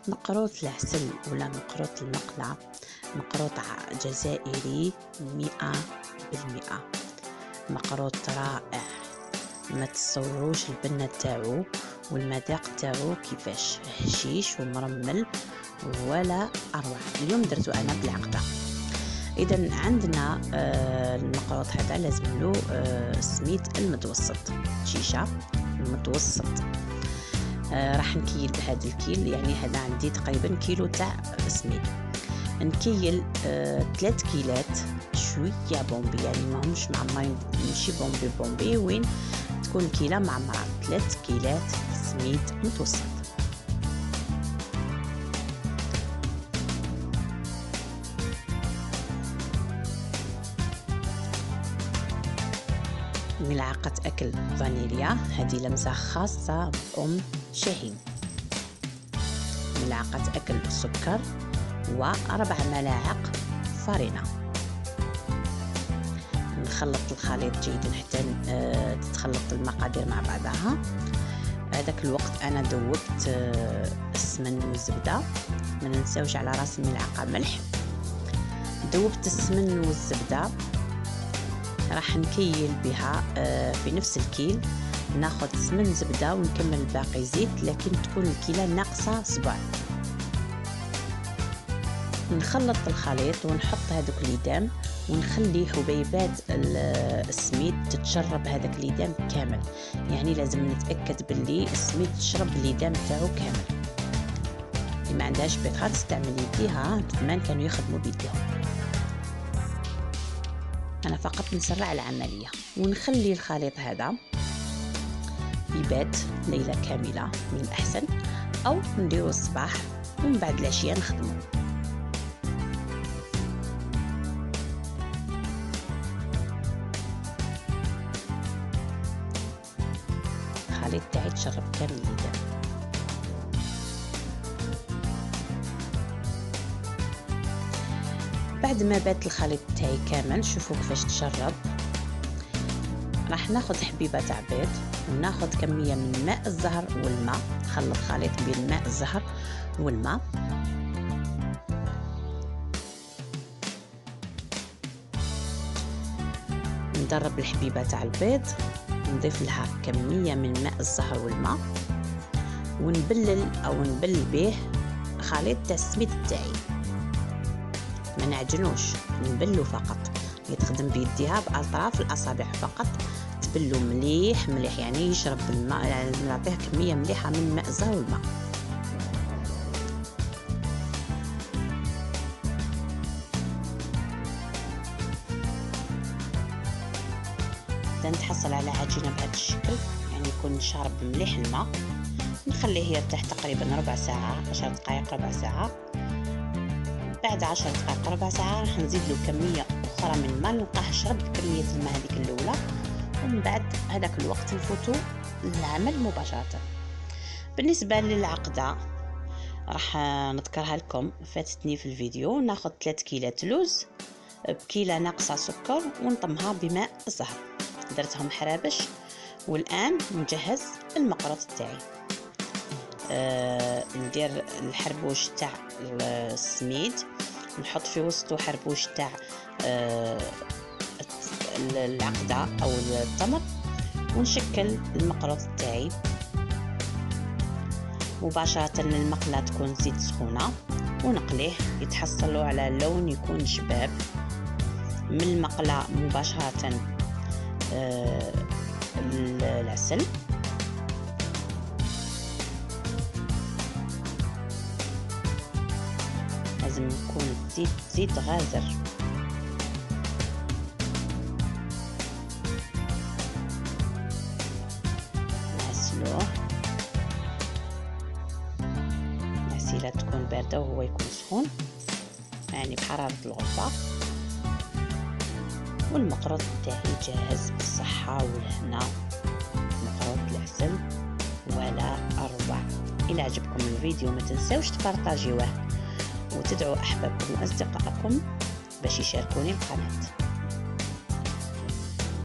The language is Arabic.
مقروط العسل ولا مقروط المقلة مقروط جزائري 100%. مقروط رائع، ما تصوروش البنة تاعو والمذاق تاعو كيفاش هشيش ومرمل ولا اروع. اليوم درتو انا بالعقده. اذا عندنا المقروط هذا لازم له سميد المتوسط، شيشه المتوسط. راح نكيل بهذا الكيل، يعني هذا عندي تقريبا كيلو تاع سميد. نكيل 3 كيلات شويه بومبي، يعني ماهمش معمرين، ماشي بومبي وين تكون الكيله معمره. 3 كيلات سميد متوسط. ملعقة أكل فانيليا، هذه لمسة خاصة بأم شاهين. ملعقة أكل سكر، و4 ملاعق فرينة. نخلط الخليط جيدا حتى تتخلط المقادير مع بعضها. هذاك الوقت أنا ذوبت السمن والزبدة، ما ننساوش على راس الملعقة ملح. ذوبت السمن والزبدة، راح نكيل بها في نفس الكيل. ناخذ سمن زبده ونكمل الباقي زيت، لكن تكون الكيله ناقصه صبع. نخلط الخليط ونحط هذوك الليدام ونخلي حبيبات السميد تتشرب هذاك الليدام كامل. يعني لازم نتاكد باللي السميد تشرب الليدام تاعو كامل. اللي ما عندهاش بيطره تستعمل يديها، زمان كانوا يخدموا بيديهم. أنا فقط نسرع العملية ونخلي الخليط هذا يبات ليلة كاملة من الأحسن، أو نديرو الصباح ومن بعد العشية نخدمو. الخليط تاعي تشرب كامل الليدام. بعد ما بات الخليط تاعي كامل، شوفوا كيفاش تشرب. راح ناخذ حبيبه تاع بيض وناخذ كميه من ماء الزهر والماء. نخلط خليط بين ماء الزهر والماء. ندرب الحبيبه تاع البيض، نضيف لها كميه من ماء الزهر والماء، ونبلل او نبل به خليط تاع السميد تاعي. ما نعجنوش، نبلو فقط. يتخدم بيديها باطراف الاصابع فقط، تبلو مليح مليح، يعني يشرب الماء. يعني نعطيه كميه مليحه من ماء الزهر والماء. اذا نتحصل على عجينه بهذا الشكل، يعني يكون شارب مليح الماء، نخليه يرتاح تقريبا ربع ساعه، 10 دقائق ربع ساعه. بعد 10 دقائق ربع ساعه راح نزيد له كميه اخرى من الماء، نلقاه شرب كميه الماء هذيك الاولى، ومن بعد هذاك الوقت نفوتوا للعمل مباشره. بالنسبه للعقده راح نذكرها لكم، فاتتني في الفيديو. ناخذ 3 كيلات لوز بكيله ناقصه سكر ونطمها بماء الزهر، درتهم حرابش. والان نجهز المقروط تاعي. ندير الحربوش تاع السميد، نحط في وسطه حربوش تاع العقدة أو التمر، ونشكل المقروط تاعي مباشرة. المقلة تكون زيت سخونة ونقليه، يتحصلوا على لون يكون شباب. من المقلة مباشرة العسل، لازم يكون زيت غازر. نعسلوه، العسيلة تكون باردة وهو يكون سخون، يعني بحرارة الغرفة. والمقروط تاعي جاهز بالصحة والهنا. مقروط العسل ولا أروع. إلى عجبكم الفيديو ما تنسوش تبارطاجيوه وتدعوا أحبابكم وأصدقائكم باش يشاركوني القناة.